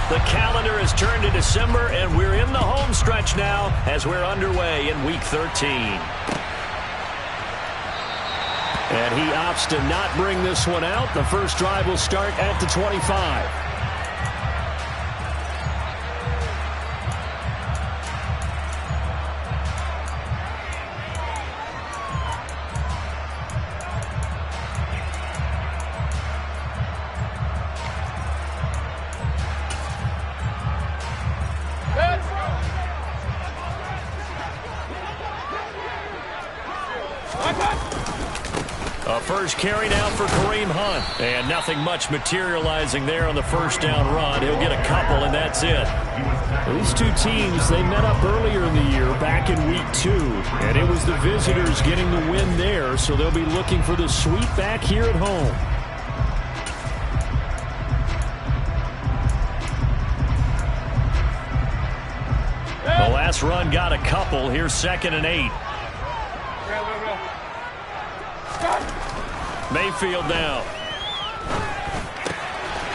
The calendar has turned to December, and we're in the home stretch now as we're underway in Week 13. And he opts to not bring this one out. The first drive will start at the 25. A first carry now for Kareem Hunt. And nothing much materializing there on the first down run. He'll get a couple, and that's it. These two teams, they met up earlier in the year, back in Week 2. And it was the visitors getting the win there, so they'll be looking for the sweep back here at home. The last run got a couple. Here's 2nd and 8. Mayfield now.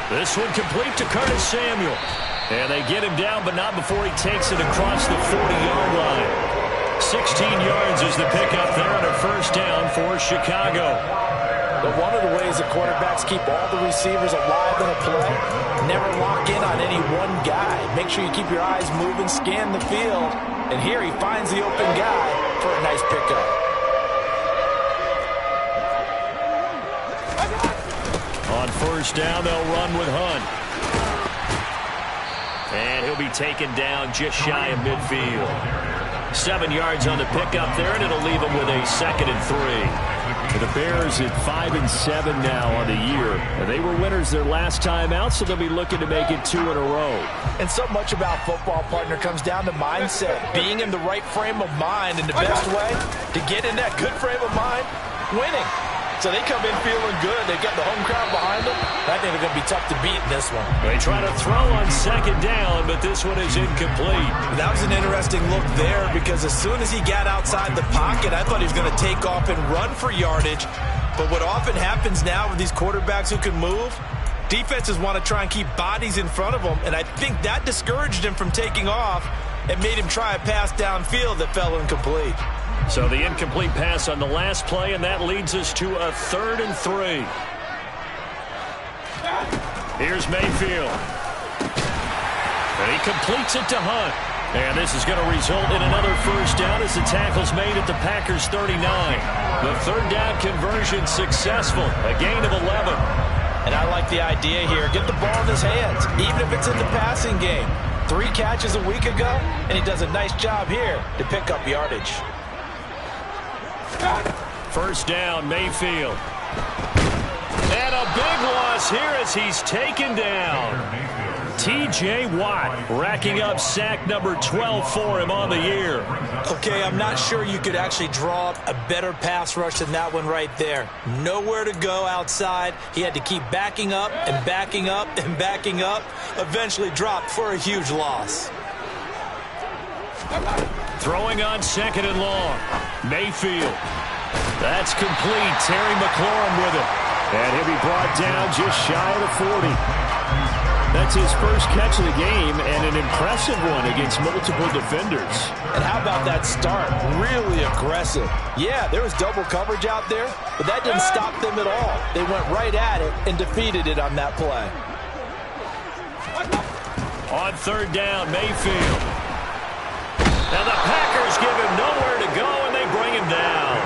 This one complete to Curtis Samuel. And they get him down, but not before he takes it across the 40-yard line. 16 yards is the pickup there on a first down for Chicago. But one of the ways the quarterbacks keep all the receivers alive in a play, never lock in on any one guy. Make sure you keep your eyes moving, scan the field. And here he finds the open guy for a nice pickup. On first down, they'll run with Hunt. And he'll be taken down just shy of midfield. 7 yards on the pickup there, and it'll leave him with a 2nd and 3. The Bears at 5-7 now on the year. They were winners their last time out, so they'll be looking to make it 2 in a row. And so much about football, partner, comes down to mindset. Being in the right frame of mind, and the best way to get in that good frame of mind, winning. So they come in feeling good. They've got the home crowd behind them. I think they're going to be tough to beat in this one. They try to throw on 2nd down, but this one is incomplete. That was an interesting look there because as soon as he got outside the pocket, I thought he was going to take off and run for yardage. But what often happens now with these quarterbacks who can move, defenses want to try and keep bodies in front of them, and I think that discouraged him from taking off and made him try a pass downfield that fell incomplete. So the incomplete pass on the last play, and that leads us to a 3rd and 3. Here's Mayfield. And he completes it to Hunt. And this is going to result in another first down as the tackle's made at the Packers' 39. The 3rd down conversion successful, a gain of 11. And I like the idea here. Get the ball in his hands, even if it's in the passing game. 3 catches a week ago, and he does a nice job here to pick up yardage. First down, Mayfield. And a big loss here as he's taken down. T.J. Watt racking up sack number 12 for him on the year. Okay, I'm not sure you could actually draw up a better pass rush than that one right there. Nowhere to go outside. He had to keep backing up and backing up and backing up. Eventually dropped for a huge loss. Throwing on 2nd and long. Mayfield. That's complete. Terry McLaurin with it. And he'll be brought down just shy of the 40. That's his first catch of the game, and an impressive one against multiple defenders. And how about that start? Really aggressive. Yeah, there was double coverage out there, but that didn't stop them at all. They went right at it and defeated it on that play. On 3rd down, Mayfield. Now the Packers give him nowhere to go, and they bring him down.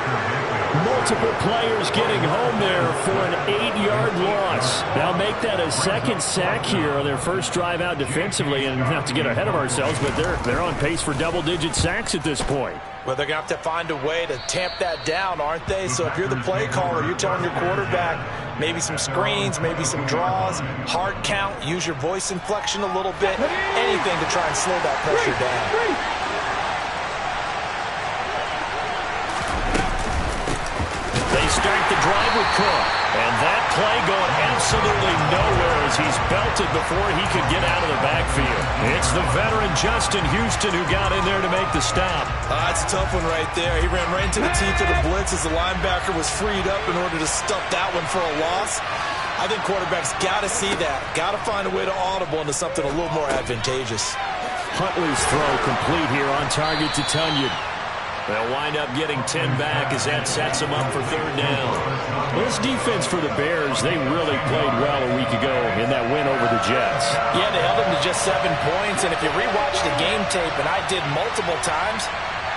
Multiple players getting home there for an 8-yard loss. Now make that a 2nd sack here on their first drive out defensively, and not to get ahead of ourselves, but they're on pace for double-digit sacks at this point. Well, they're going to have to find a way to tamp that down, aren't they? So if you're the play caller, you're telling your quarterback maybe some screens, maybe some draws, hard count, use your voice inflection a little bit, anything to try and slow that pressure down. Start the drive with Cook. And that play going absolutely nowhere as he's belted before he could get out of the backfield. It's the veteran Justin Houston who got in there to make the stop. That's a tough one right there. He ran right into the teeth of the blitz as the linebacker was freed up in order to stuff that one for a loss. I think quarterbacks got to see that. Got to find a way to audible into something a little more advantageous. Huntley's throw complete here on target to Tunyon. They'll wind up getting 10 back as that sets them up for third down. This defense for the Bears, they really played well a week ago in that win over the Jets. Yeah, they held them to just 7 points, and if you rewatch the game tape, and I did multiple times,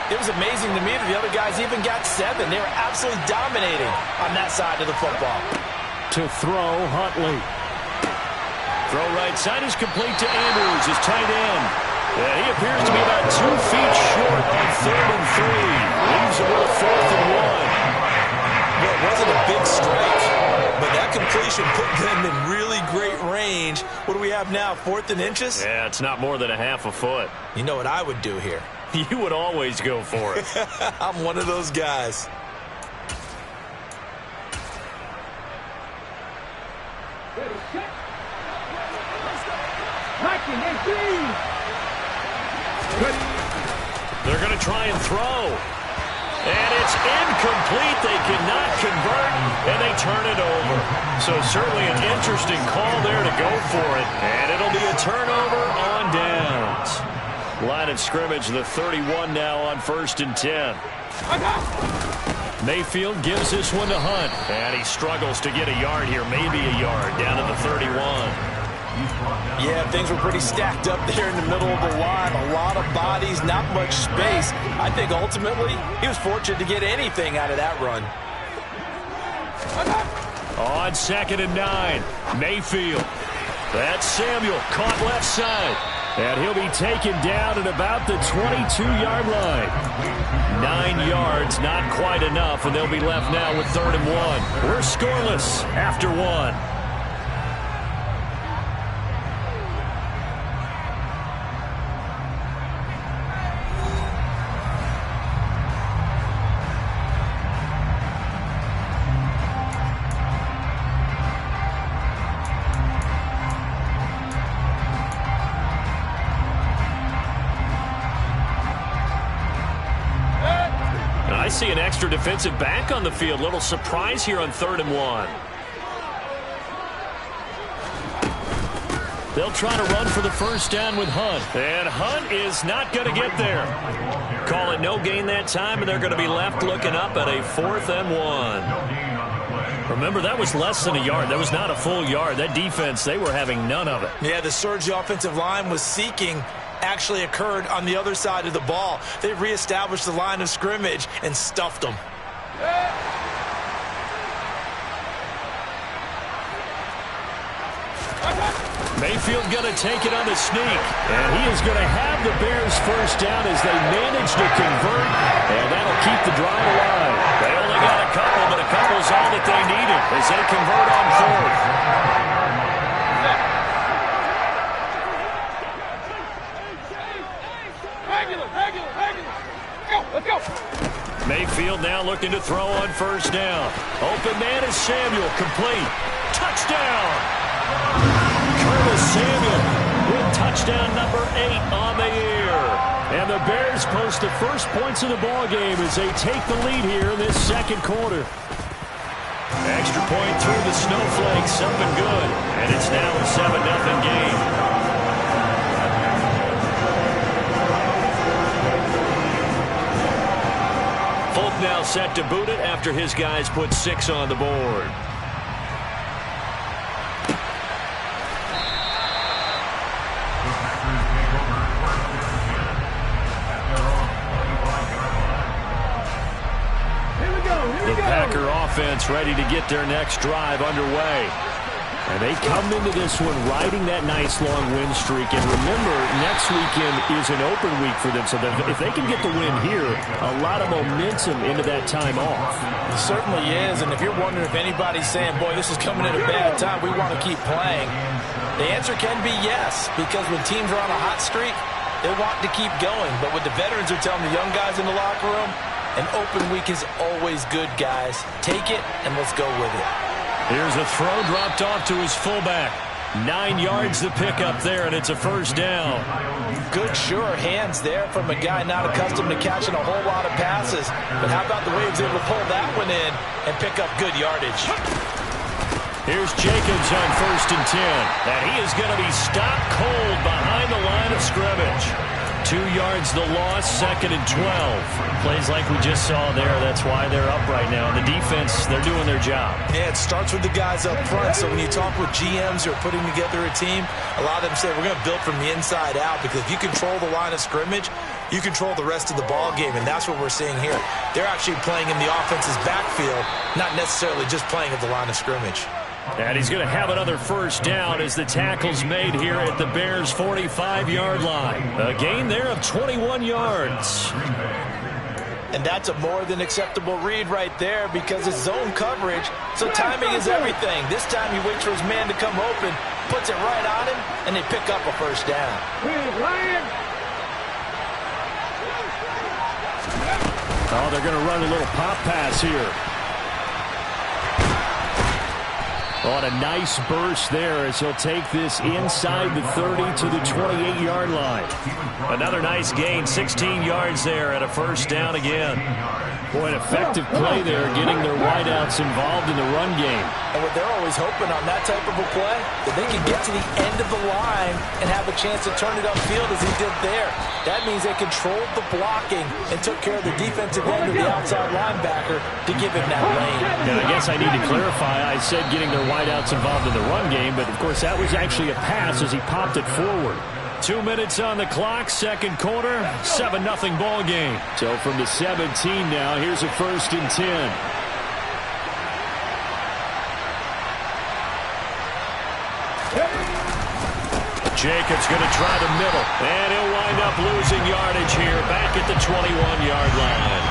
it was amazing to me that the other guys even got 7. They were absolutely dominating on that side of the football. To throw, Huntley. Throw right side is complete to Andrews, his tight end. He appears to be about 2 feet short on 3rd and 3. Leaves it with 4th and 1. Well, it wasn't a big strike, but that completion put them in really great range. What do we have now, 4th and inches? Yeah, it's not more than a half a foot. You know what I would do here? You would always go for it. I'm one of those guys. They're going to try and throw. And it's incomplete. They cannot convert, and they turn it over. So certainly an interesting call there to go for it. And it'll be a turnover on downs. Line of scrimmage, the 31 now on 1st and 10. Mayfield gives this one to Hunt. And he struggles to get a yard here, maybe a yard, down to the 31. Yeah, things were pretty stacked up there in the middle of the line. A lot of bodies, not much space. I think ultimately he was fortunate to get anything out of that run. On 2nd and 9, Mayfield. That's Samuel, caught left side. And he'll be taken down at about the 22-yard line. 9 yards, not quite enough, and they'll be left now with 3rd and 1. We're scoreless after 1. I see an extra defensive back on the field. Little surprise here on 3rd and 1. They'll try to run for the first down with Hunt. And Hunt is not going to get there. Call it no gain that time, and they're going to be left looking up at a 4th and 1. Remember, that was less than a yard. That was not a full yard. That defense, they were having none of it. Yeah, the surge the offensive line was seeking actually occurred on the other side of the ball. They reestablished the line of scrimmage and stuffed them. Mayfield going to take it on the sneak. And he is going to have the Bears first down as they manage to convert. And that'll keep the drive alive. They only got a couple, but a couple's all that they needed as they convert on 4th. Mayfield now looking to throw on first down. Open man is Samuel, complete. Touchdown! Curtis Samuel with touchdown number 8 on the year. And the Bears post the first points of the ballgame as they take the lead here in this 2nd quarter. Extra point through the snowflakes, something good. And it's now a 7-0 game. Folk now set to boot it after his guys put 6 on the board. The Packer offense ready to get their next drive underway. And they come into this one riding that nice long win streak. And remember, next weekend is an open week for them. So if they can get the win here, a lot of momentum into that time off. It certainly is. And if you're wondering if anybody's saying, boy, this is coming at a bad time, we want to keep playing, the answer can be yes. Because when teams are on a hot streak, they want to keep going. But what the veterans are telling the young guys in the locker room, an open week is always good, guys. Take it and let's go with it. Here's a throw dropped off to his fullback. 9 yards to pick up there, and it's a first down. Good, sure hands there from a guy not accustomed to catching a whole lot of passes. But how about the way he was able to pull that one in and pick up good yardage? Here's Jacobs on 1st and 10. And he is going to be stopped cold behind the line of scrimmage. 2 yards the loss, 2nd and 12. Plays like we just saw there. That's why they're up right now. The defense, they're doing their job. Yeah, it starts with the guys up front. So when you talk with GMs who are putting together a team, a lot of them say we're going to build from the inside out, because if you control the line of scrimmage, you control the rest of the ball game, and that's what we're seeing here. They're actually playing in the offense's backfield, not necessarily just playing at the line of scrimmage. And he's going to have another first down as the tackle's made here at the Bears' 45-yard line. A gain there of 21 yards. And that's a more than acceptable read right there, because it's zone coverage, so timing is everything. This time he waits for his man to come open, puts it right on him, and they pick up a first down. Oh, they're going to run a little pop pass here. On a nice burst there as he'll take this inside the 30 to the 28-yard line. Another nice gain, 16 yards there and a first down again. Boy, an effective play there, getting their wideouts involved in the run game. And what they're always hoping on that type of a play, that they can get to the end of the line and have a chance to turn it upfield as he did there. That means they controlled the blocking and took care of the defensive end of the outside linebacker to give him that lane. And I guess I need to clarify, I said getting their wideouts involved in the run game, but of course that was actually a pass as he popped it forward. 2 minutes on the clock, 2nd quarter, 7-0 ball game. So from the 17 now, here's a 1st and 10. Jacobs going to try the middle, and he'll wind up losing yardage here back at the 21-yard line.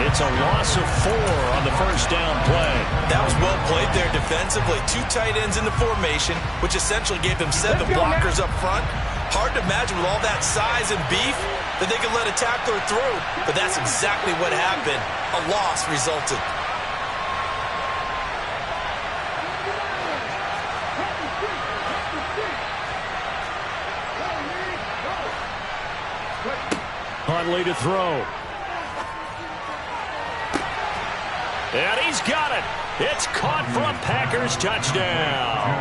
It's a loss of 4 on the first down play. That was well played there defensively. 2 tight ends in the formation, which essentially gave them 7 blockers up front. Hard to imagine with all that size and beef that they could let a tackler through, but that's exactly what happened. A loss resulted. Huntley to throw. And he's got it. It's caught for a Packers touchdown.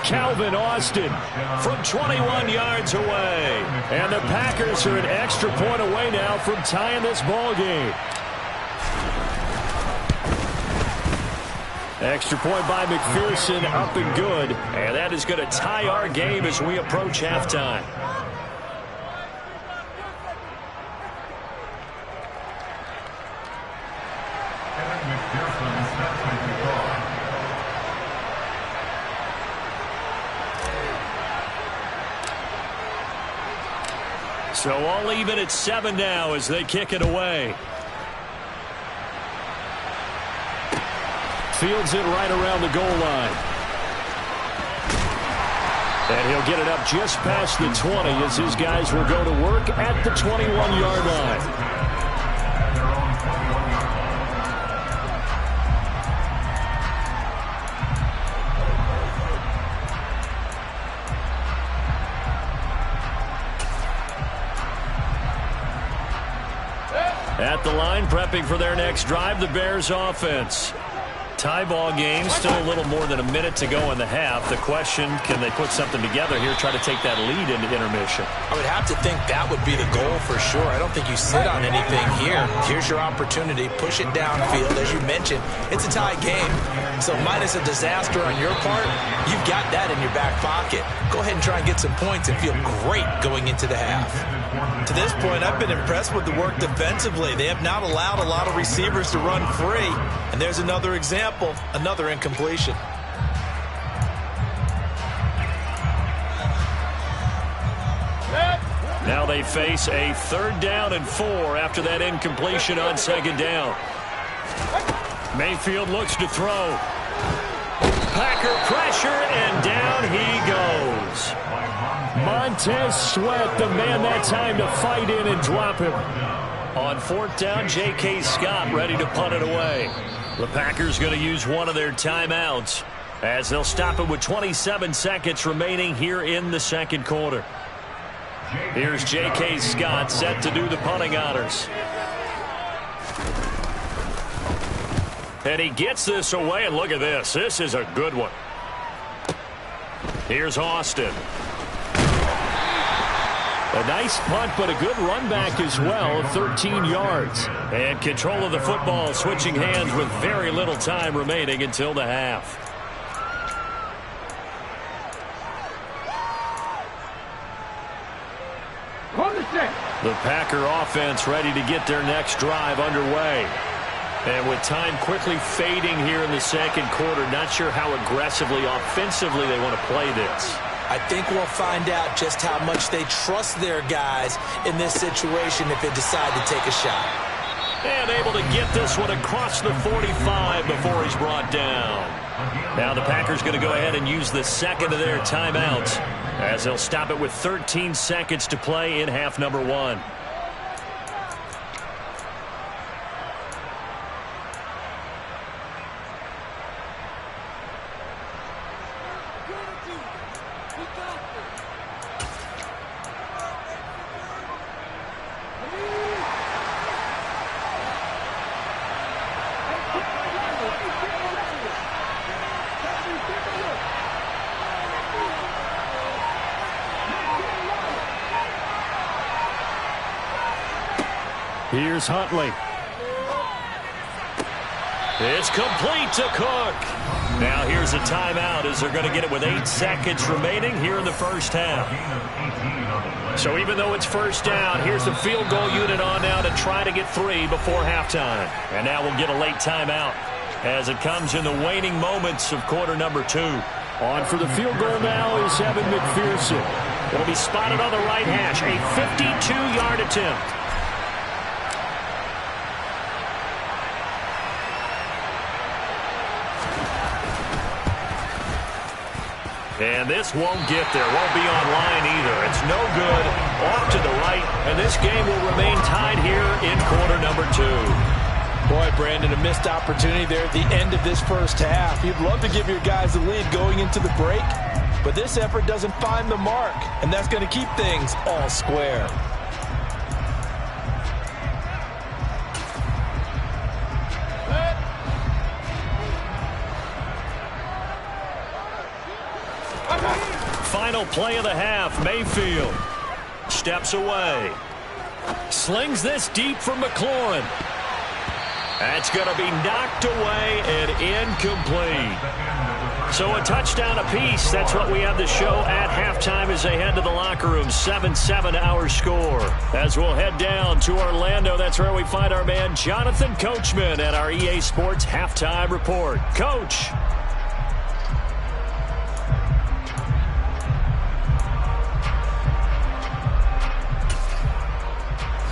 Calvin Austin from 21 yards away. And the Packers are an extra point away now from tying this ball game. Extra point by McPherson, up and good. And that is going to tie our game as we approach halftime. So all even at 7 now as they kick it away. Fields it right around the goal line. And he'll get it up just past the 20 as his guys will go to work at the 21-yard line. At the line, prepping for their next drive, the Bears offense. Tie ball game, still a little more than a minute to go in the half. The question, can they put something together here, try to take that lead into intermission? I would have to think that would be the goal for sure. I don't think you sit on anything here. Here's your opportunity. Push it downfield. As you mentioned, it's a tie game. So minus a disaster on your part, you've got that in your back pocket. Go ahead and try and get some points and feel great going into the half. To this point, I've been impressed with the work defensively. They have not allowed a lot of receivers to run free. And there's another example, another incompletion. Now they face a 3rd down and 4 after that incompletion on 2nd down. Mayfield looks to throw. Packer pressure, and down he goes. Montez Sweat, the man that time to fight in and drop him. On 4th down, J.K. Scott ready to punt it away. The Packers going to use one of their timeouts as they'll stop it with 27 seconds remaining here in the 2nd quarter. Here's J.K. Scott set to do the punting honors. And he gets this away, and look at this. This is a good one. Here's Austin. A nice punt, but a good run back as well, 13 yards. And control of the football, switching hands with very little time remaining until the half. The Packer offense ready to get their next drive underway. And with time quickly fading here in the second quarter, not sure how aggressively, offensively they want to play this. I think we'll find out just how much they trust their guys in this situation if they decide to take a shot. And able to get this one across the 45 before he's brought down. Now the Packers going to go ahead and use the second of their timeouts as they'll stop it with 13 seconds to play in half number 1. Here's Huntley. It's complete to Cook. Now here's a timeout as they're going to get it with 8 seconds remaining here in the first half. So even though it's first down, here's the field goal unit on now to try to get 3 before halftime. And now we'll get a late timeout as it comes in the waning moments of quarter number 2. On for the field goal now is Evan McPherson. It'll be spotted on the right hash, a 52-yard attempt. And this won't get there. Won't be online either. It's no good. Off to the right. And this game will remain tied here in quarter number 2. Boy, Brandon, a missed opportunity there at the end of this first half. You'd love to give your guys the lead going into the break, but this effort doesn't find the mark, and that's going to keep things all square. Final play of the half. Mayfield steps away. Slings this deep for McLaurin. That's going to be knocked away and incomplete. So a touchdown apiece. That's what we have to show at halftime as they head to the locker room. 7-7 our score. As we'll head down to Orlando, that's where we find our man Jonathan Coachman at our EA Sports Halftime Report. Coach.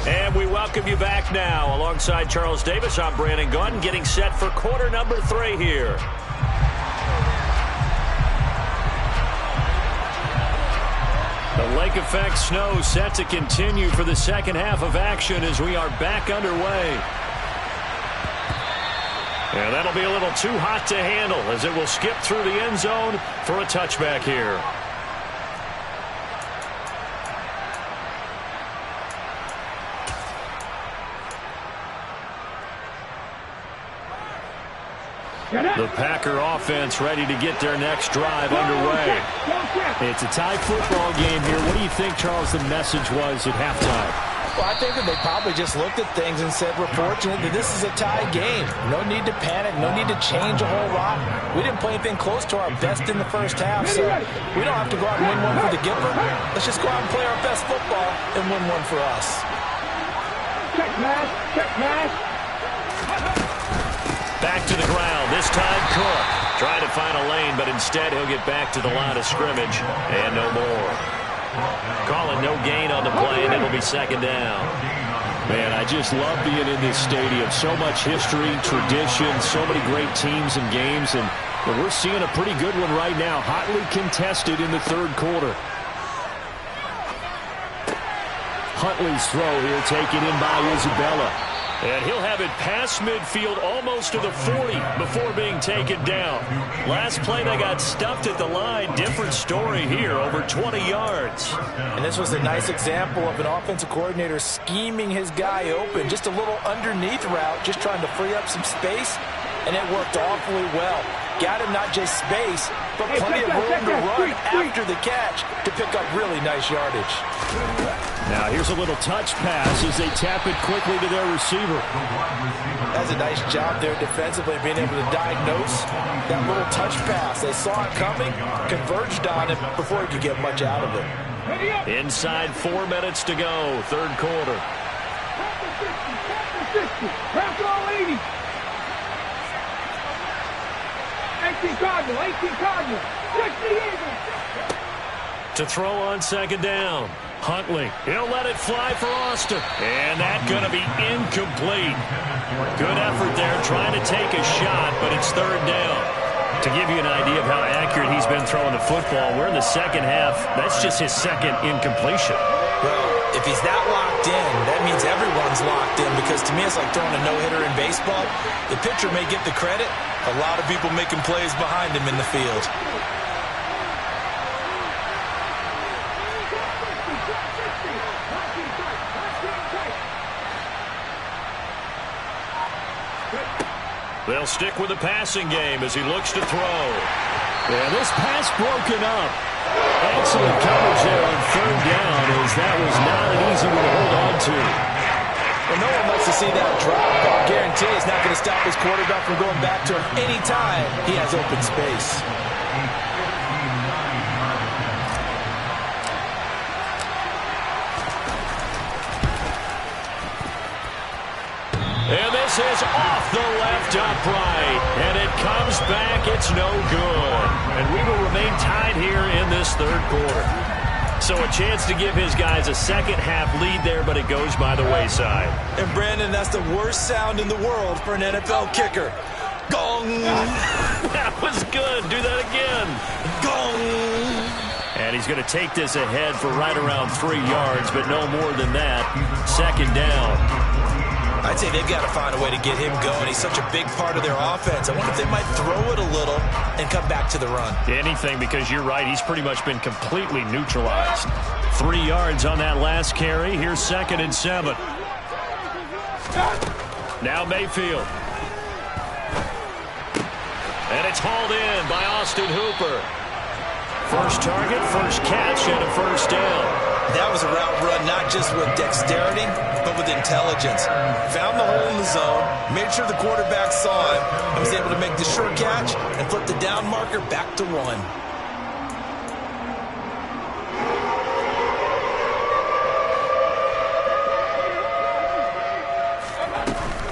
And we welcome you back now. Alongside Charles Davis, I'm Brandon Gunn, getting set for quarter number 3 here. The lake effect snow set to continue for the second half of action as we are back underway. And that'll be a little too hot to handle as it will skip through the end zone for a touchback here. The Packer offense ready to get their next drive underway. It's a tie football game here. What do you think, Charles, the message was at halftime? Well, I think that they probably just looked at things and said, we're fortunate that this is a tie game. No need to panic. No need to change a whole lot. We didn't play anything close to our best in the first half, so we don't have to go out and win one for the giver. Let's just go out and play our best football and win one for us. Check mash, check mash. Back to the ground. This time Cook trying to find a lane, but instead he'll get back to the line of scrimmage and no more. Calling no gain on the play, and it'll be second down. Man, I just love being in this stadium. So much history, tradition, so many great teams and games, and we're seeing a pretty good one right now. Hotly contested in the third quarter. Huntley's throw here taken in by Isabella. And he'll have it past midfield almost to the 40 before being taken down. Last play they got stuffed at the line. Different story here, over 20 yards. And this was a nice example of an offensive coordinator scheming his guy open. Just a little underneath route, just trying to free up some space. and it worked awfully well. Got him not just space, but plenty of room to run after the catch to pick up really nice yardage. Now here's a little touch pass as they tap it quickly to their receiver. That's a nice job there defensively, being able to diagnose that little touch pass. They saw it coming, converged on it before he could get much out of it. Inside 4 minutes to go, third quarter. 18 Cardinal. To throw on second down. Huntley, he'll let it fly for Austin. And that's going to be incomplete. Good effort there trying to take a shot, but it's third down. To give you an idea of how accurate he's been throwing the football, we're in the second half. That's just his second incompletion. Well, if he's that locked in, that means everyone's locked in, because to me it's like throwing a no-hitter in baseball. The pitcher may get the credit. A lot of people making plays behind him in the field. They'll stick with the passing game as he looks to throw. Yeah, this pass broken up. Excellent coverage there on third down, as that was not an easy one to hold on to. Well, no one wants to see that drop. I'll guarantee it's not going to stop his quarterback from going back to him any time he has open space. And this is off the left upright. And it comes back. It's no good. And we will remain tied here in this third quarter. So a chance to give his guys a second-half lead there, but it goes by the wayside. And, Brandon, that's the worst sound in the world for an NFL kicker. Gong! That was good. Do that again. Gong! And he's going to take this ahead for right around 3 yards, but no more than that. Second down. I'd say they've got to find a way to get him going. He's such a big part of their offense. I wonder if they might throw it a little and come back to the run. Anything, because you're right. He's pretty much been completely neutralized. 3 yards on that last carry. Here's 2nd and 7. Now Mayfield. And it's hauled in by Austin Hooper. First target, first catch, and a first down. That was a route run not just with dexterity, but with intelligence. Found the hole in the zone, made sure the quarterback saw him, and was able to make the sure catch and flip the down marker back to 1.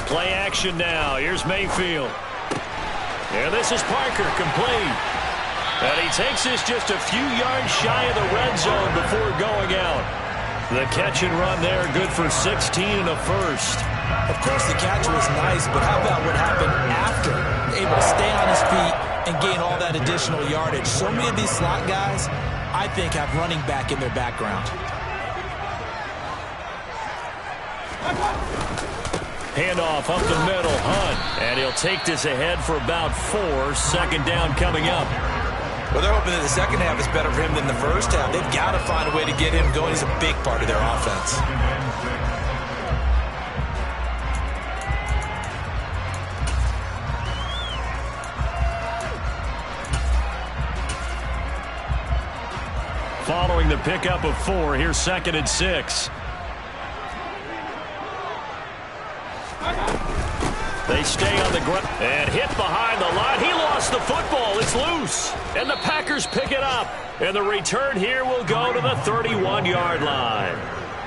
Play action now. Here's Mayfield. And this is Parker, complete. And he takes this just a few yards shy of the red zone before going out. The catch and run there, good for 16 and a first. Of course, the catch was nice, but how about what happened after? Able to stay on his feet and gain all that additional yardage. So many of these slot guys, I think, have running back in their background. Handoff up the middle, Hunt. And he'll take this ahead for about 4. Second down coming up. Well, they're hoping that the second half is better for him than the first half. They've got to find a way to get him going. He's a big part of their offense. Following the pickup of 4, here's 2nd and 6. They stay on the ground and hit behind the line. He lost the football. It's loose. And the Packers pick it up. And the return here will go to the 31-yard line.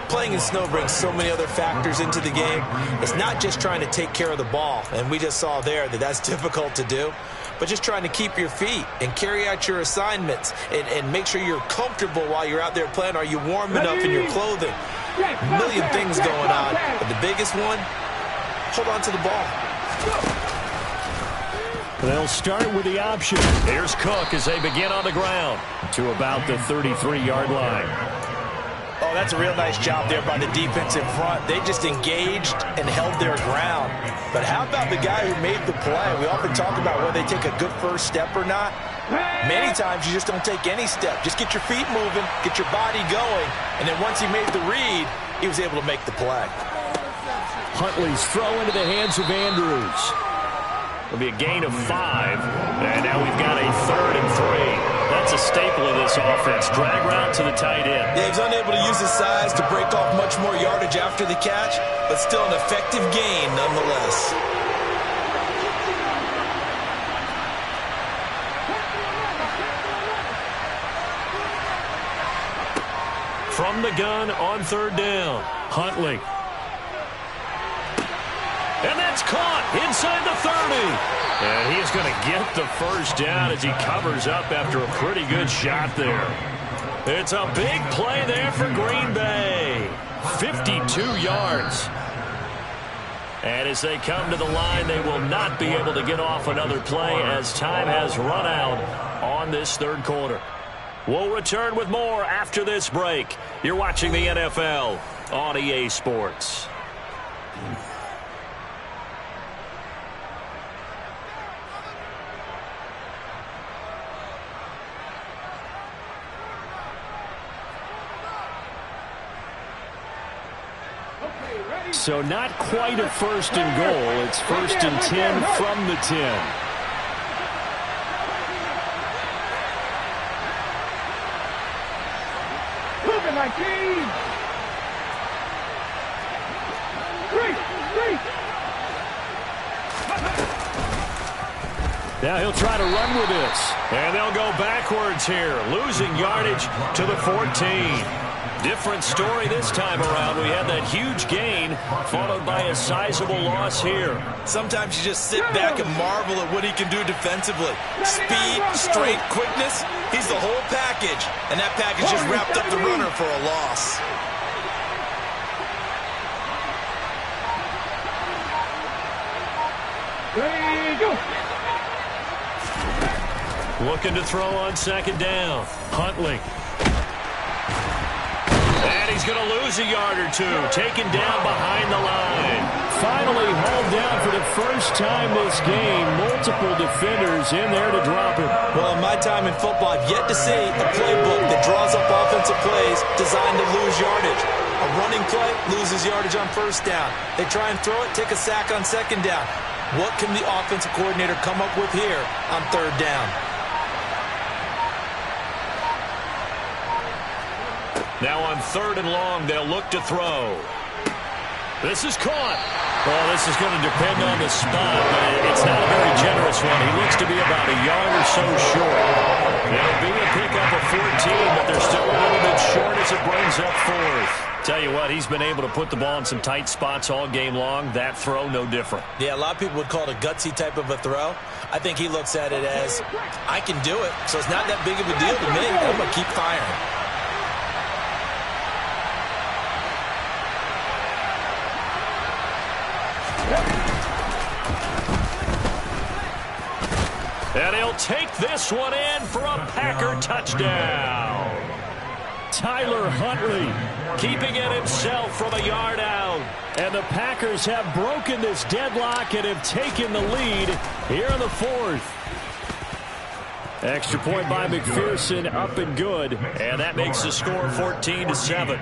Playing in snow brings so many other factors into the game. It's not just trying to take care of the ball. And we just saw there that that's difficult to do. But just trying to keep your feet and carry out your assignments and make sure you're comfortable while you're out there playing. Are you warm enough in your clothing? A million things going on. But the biggest one, hold on to the ball. They'll start with the option. Here's Cook as they begin on the ground to about the 33-yard line. Oh, that's a real nice job there by the defense in front. They just engaged and held their ground. But how about the guy who made the play? We often talk about whether they take a good first step or not. Many times you just don't take any step. Just get your feet moving, get your body going, and then once he made the read, he was able to make the play. Huntley's throw into the hands of Andrews. It'll be a gain of 5. And now we've got a 3rd and 3. That's a staple of this offense. Drag route to the tight end. Yeah, he's unable to use his size to break off much more yardage after the catch, but still an effective gain nonetheless. From the gun on 3rd down, Huntley. And that's caught inside the 30. And he's going to get the first down as he covers up after a pretty good shot there. It's a big play there for Green Bay. 52 yards. And as they come to the line, they will not be able to get off another play as time has run out on this 3rd quarter. We'll return with more after this break. You're watching the NFL on EA Sports. So not quite a 1st and goal. It's 1st and 10 from the 10. Moving my team. Now he'll try to run with this. And they'll go backwards here, losing yardage to the 14. Different story this time around. We had that huge gain followed by a sizable loss here. Sometimes you just sit back and marvel at what he can do defensively. Speed, strength, quickness. He's the whole package. And that package just wrapped up the runner for a loss. Looking to throw on 2nd down. Huntley. And he's going to lose a yard or 2. Taken down behind the line. Finally hauled down for the first time this game. Multiple defenders in there to drop him. Well, in my time in football, I've yet to see a playbook that draws up offensive plays designed to lose yardage. A running play loses yardage on 1st down. They try and throw it, take a sack on 2nd down. What can the offensive coordinator come up with here on 3rd down? Now on 3rd and long, they'll look to throw. This is caught. Well, this is going to depend on the spot, but it's not a very generous one. He looks to be about a yard or so short. It'll be a pickup of 14, but they're still a little bit short as it brings up 4th. Tell you what, he's been able to put the ball in some tight spots all game long. That throw, no different. Yeah, a lot of people would call it a gutsy type of a throw. I think he looks at it as, I can do it, so it's not that big of a deal to me. I'm going to keep firing. And he'll take this one in for a Packer touchdown. Tyler Huntley keeping it himself from a yard out. And the Packers have broken this deadlock and have taken the lead here in the 4th. Extra point by McPherson, up and good. And that makes the score 14-7.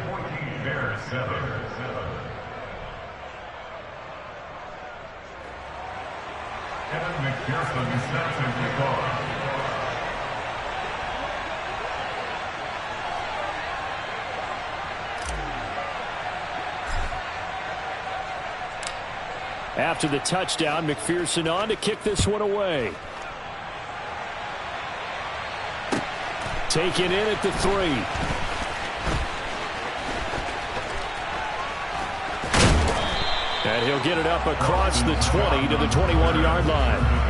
After the touchdown, McPherson on to kick this one away. Taken in at the 3. And he'll get it up across the 20 to the 21-yard line.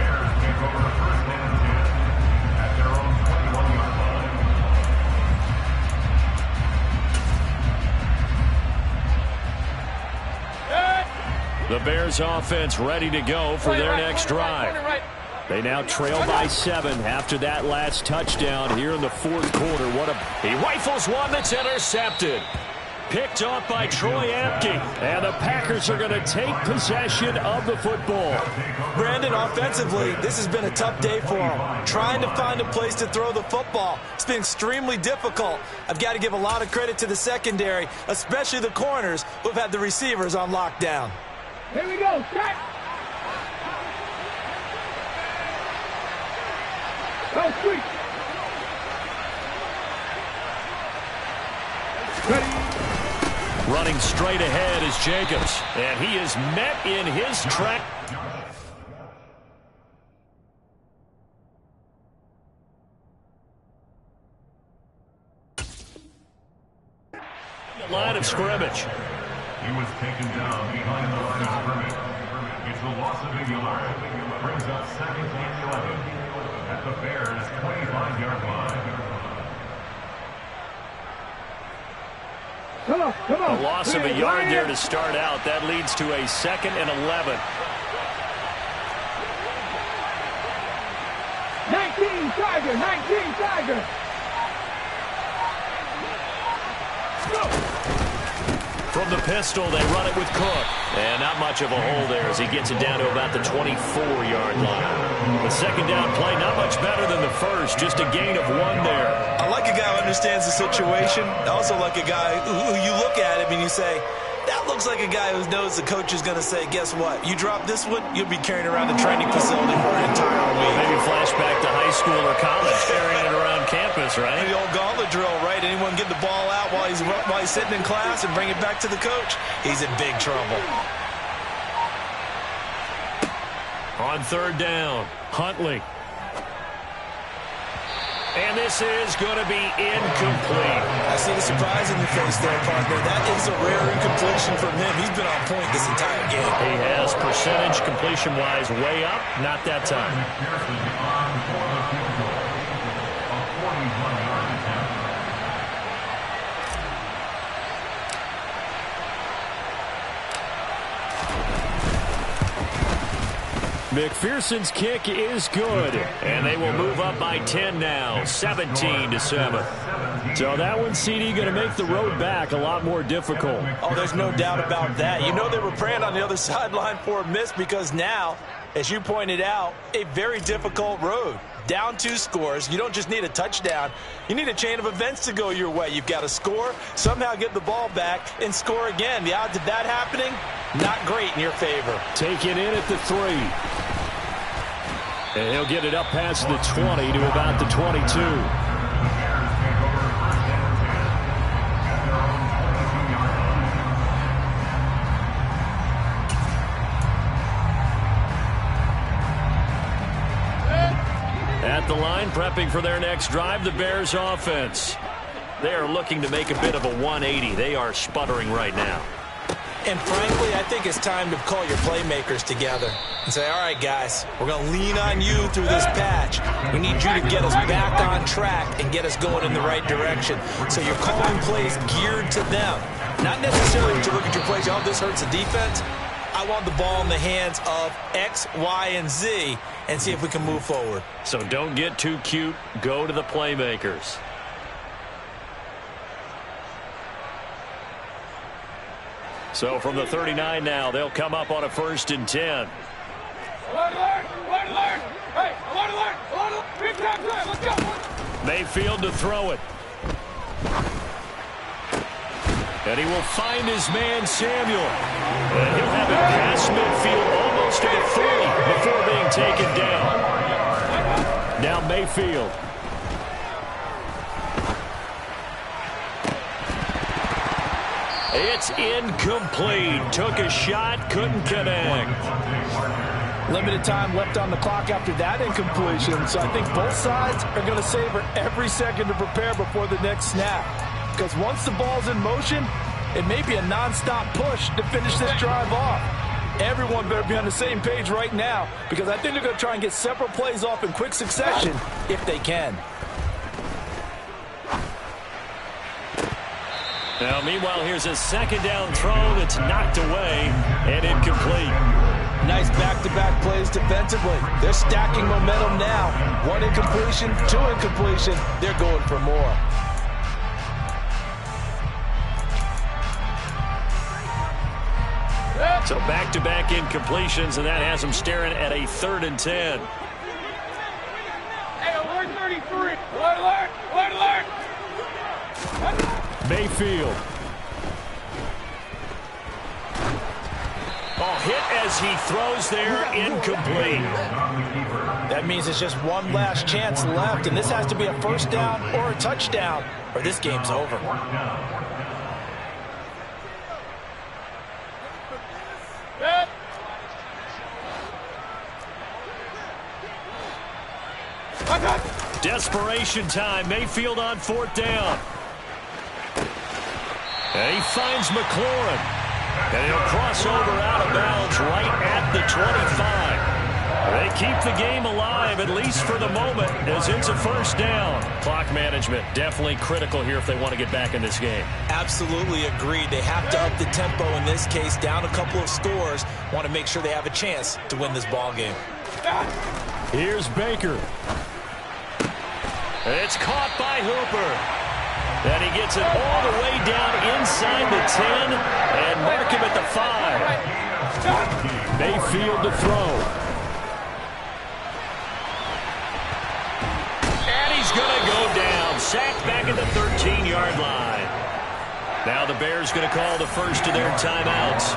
The Bears offense ready to go for their next drive. They now trail by 7 after that last touchdown here in the 4th quarter. He rifles one that's intercepted. Picked off by Troy Apke. And the Packers are going to take possession of the football. Brandon, offensively, this has been a tough day for him. Trying to find a place to throw the football. It's been extremely difficult. I've got to give a lot of credit to the secondary, especially the corners who've had the receivers on lockdown. Here we go. Set. Go sweep. Ready. Running straight ahead is Jacobs, and he is met in his track. Line of scrimmage. He was taken down behind the line of scrimmage. It's a loss of a yard. Brings up second and 11 at the Bears' 25-yard line. Come on. A loss of a yard there to start out. That leads to a 2nd and 11. 19 Tiger, 19 Tiger. From the pistol, they run it with Cook. And not much of a hole there as he gets it down to about the 24-yard line. The second down play, not much better than the first, just a gain of 1 there. I like a guy who understands the situation. I also like a guy who you look at him and you say, that looks like a guy who knows the coach is going to say, guess what? You drop this one, you'll be carrying around the training facility for an entire week. Maybe flashback to high school or college, carrying it around campus, right? The old gauntlet drill, right? Anyone get the ball out while he's sitting in class and bring it back to the coach? He's in big trouble. On 3rd down, Huntley. And this is going to be incomplete. I see the surprise in your face there, partner. That is a rare incompletion from him. He's been on point this entire game. He has percentage completion-wise way up. Not that time. McPherson's kick is good, and they will move up by 10 now, 17-7. So that one, CD, going to make the road back a lot more difficult. Oh, there's no doubt about that. You know they were praying on the other sideline for a miss because now, as you pointed out, a very difficult road. Down 2 scores. You don't just need a touchdown. You need a chain of events to go your way. You've got to score, somehow get the ball back, and score again. The odds of that happening, not great in your favor. Taken in at the 3. And he'll get it up past the 20 to about the 22. At the line, prepping for their next drive, the Bears offense. They are looking to make a bit of a 180. They are sputtering right now. And frankly, I think it's time to call your playmakers together and say, all right, guys, we're going to lean on you through this patch. We need you to get us back on track and get us going in the right direction. So you're calling plays geared to them. Not necessarily to look at your plays, oh, this hurts the defense. I want the ball in the hands of X, Y, and Z and see if we can move forward. So don't get too cute. Go to the playmakers. So from the 39 now, they'll come up on a 1st and 10. Mayfield to throw it. And he will find his man, Samuel. And he'll have it past midfield almost to the 30 before being taken down. Now Mayfield. It's incomplete. Took a shot, couldn't connect. Limited time left on the clock after that incompletion, so I think both sides are going to savor every second to prepare before the next snap. Because once the ball's in motion, it may be a nonstop push to finish this drive off. Everyone better be on the same page right now, because I think they're going to try and get several plays off in quick succession if they can. Now, meanwhile, here's a 2nd down throw that's knocked away and incomplete. Nice back-to-back plays defensively. They're stacking momentum now. 1 incompletion, 2 incompletion. They're going for more. So back-to-back incompletions, and that has them staring at a 3rd and 10. Hey, alert 33. Alert, alert, alert. Mayfield. Oh, hit as he throws there, incomplete. That means it's just one last chance left, and this has to be a first down or a touchdown, or this game's over. Desperation time. Mayfield on 4th down. And he finds McLaurin. And he'll cross over out of bounds right at the 25. They keep the game alive, at least for the moment, as it's a first down. Clock management, definitely critical here if they want to get back in this game. Absolutely agreed. They have to up the tempo in this case, down a couple of scores. Want to make sure they have a chance to win this ball game. Here's Baker. It's caught by Hooper. And he gets it all the way down inside the 10 and mark him at the 5. Mayfield to throw. And he's going to go down. Sacked back at the 13-yard line. Now the Bears going to call the first of their timeouts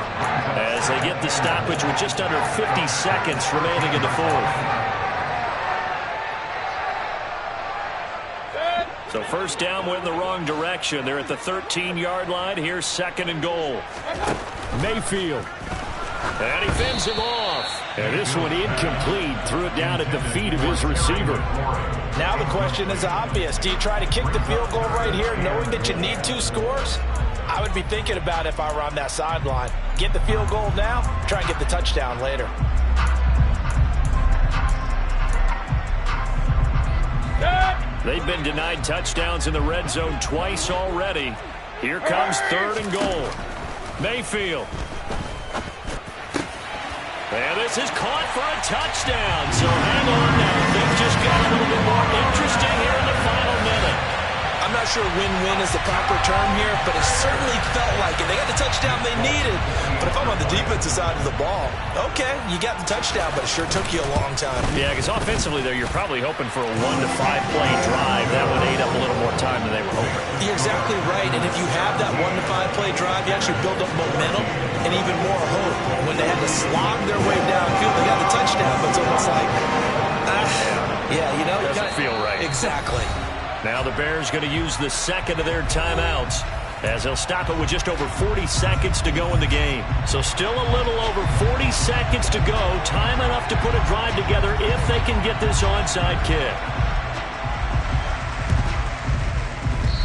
as they get the stoppage with just under 50 seconds remaining in the 4th. So first down went in the wrong direction. They're at the 13-yard line. Here's 2nd and goal. Mayfield. And he fends him off. And this one incomplete. Threw it down at the feet of his receiver. Now the question is obvious. Do you try to kick the field goal right here knowing that you need 2 scores? I would be thinking about it if I were on that sideline. Get the field goal now, try and get the touchdown later. They've been denied touchdowns in the red zone twice already. Here comes 3rd and goal. Mayfield. And this is caught for a touchdown. So hang on now. Things just got a little bit more interesting here in the final minute. I'm not sure win-win is the proper term here, but it certainly felt like it. They got the touchdown they needed. But if I'm on the defensive side of the ball, okay, you got the touchdown, but it sure took you a long time. Yeah, because offensively there, you're probably hoping for a 1 to 5 play drive. That would eat up a little more time than they were hoping. You're exactly right, and if you have that 1 to 5 play drive, you actually build up momentum and even more hope. When they had to slog their way downfield, they got the touchdown, but it's almost like, yeah, you know. Doesn't feel right. Exactly. Now the Bears going to use the 2nd of their timeouts as they'll stop it with just over 40 seconds to go in the game. So still a little over 40 seconds to go. Time enough to put a drive together if they can get this onside kick.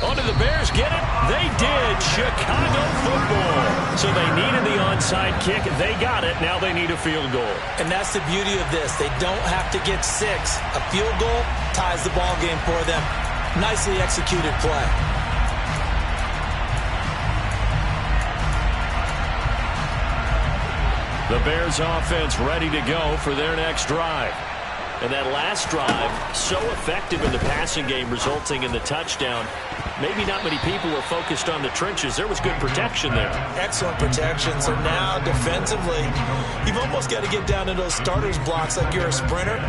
Oh, did the Bears get it? They did. Chicago football. So they needed the onside kick. They got it. Now they need a field goal. And that's the beauty of this. They don't have to get 6. A field goal ties the ball game for them. Nicely executed play. The Bears offense ready to go for their next drive. And that last drive, so effective in the passing game, resulting in the touchdown. Maybe not many people were focused on the trenches. There was good protection there. Excellent protection. So now, defensively, you've almost got to get down to those starters blocks like you're a sprinter.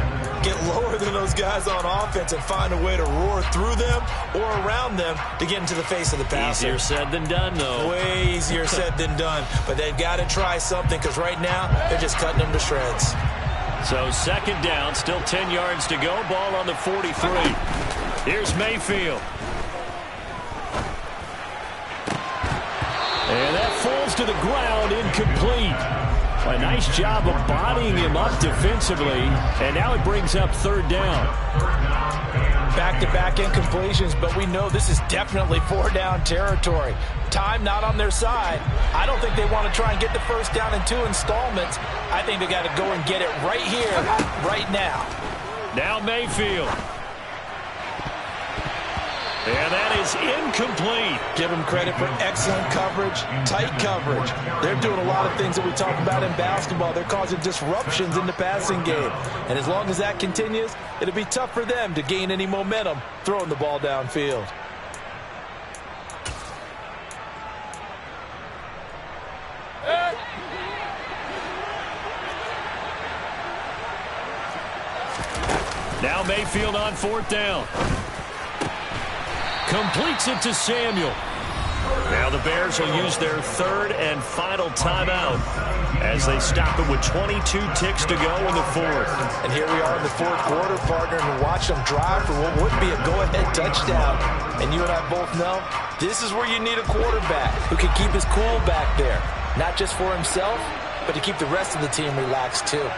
Get lower than those guys on offense and find a way to roar through them or around them to get into the face of the passer. Easier said than done, though. Way easier said than done. But they've got to try something because right now, they're just cutting them to shreds. So 2nd down, still 10 yards to go. Ball on the 43. Here's Mayfield. And that falls to the ground, incomplete. A nice job of bodying him up defensively. And now it brings up 3rd down. Back-to-back incompletions, but we know this is definitely 4-down territory. Time not on their side. I don't think they want to try and get the first down in 2 installments. I think they got to go and get it right here, right now. Now Mayfield. And that is incomplete. Give them credit for excellent coverage, tight coverage. They're doing a lot of things that we talk about in basketball. They're causing disruptions in the passing game. And as long as that continues, it'll be tough for them to gain any momentum throwing the ball downfield. Now Mayfield on 4th down. Completes it to Samuel. Now the Bears will use their third and final timeout as they stop it with 22 ticks to go in the fourth. And here we are in the fourth quarter, partner, and watch them drive for what would be a go-ahead touchdown. And you and I both know this is where you need a quarterback who can keep his cool back there, not just for himself, but to keep the rest of the team relaxed too.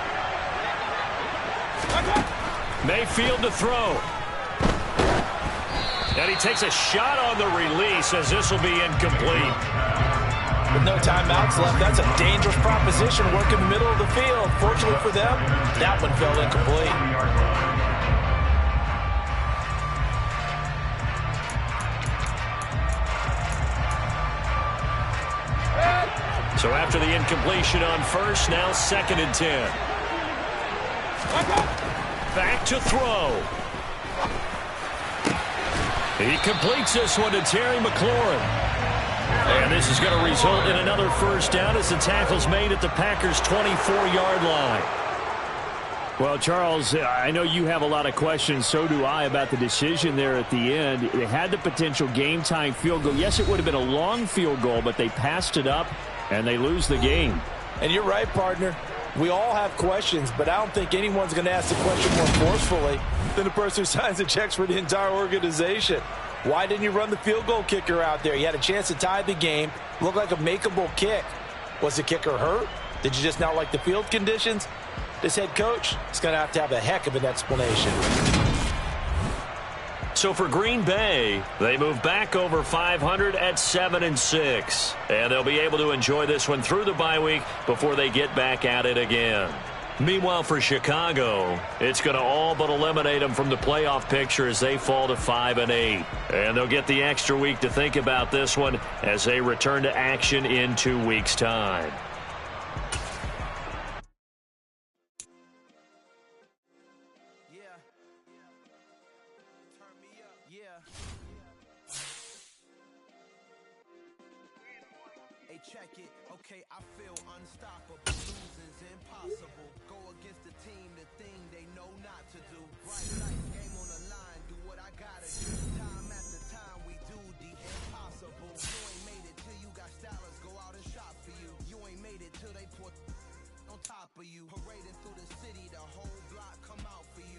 Mayfield to throw. And he takes a shot on the release as this will be incomplete. With no timeouts left, that's a dangerous proposition working the middle of the field. Fortunately for them, that one fell incomplete. So after the incompletion on first, now 2nd and 10. Back to throw. He completes this one to Terry McLaurin. And this is going to result in another first down as the tackle's made at the Packers' 24-yard line. Well, Charles, I know you have a lot of questions. So do I about the decision there at the end. They had the potential game-time field goal. Yes, it would have been a long field goal, but they passed it up, and they lose the game. And you're right, partner. We all have questions, but I don't think anyone's going to ask the question more forcefully than the person who signs the checks for the entire organization. Why didn't you run the field goal kicker out there? You had a chance to tie the game. Looked like a makeable kick. Was the kicker hurt? Did you just not like the field conditions? This head coach is going to have a heck of an explanation. So for Green Bay, they move back over 500 at 7-6. And they'll be able to enjoy this one through the bye week before they get back at it again. Meanwhile, for Chicago, it's going to all but eliminate them from the playoff picture as they fall to 5-8. And they'll get the extra week to think about this one as they return to action in 2 weeks' time. Check it, okay, I feel unstoppable. Losing's impossible. Go against the team, the thing they know not to do. Bright light.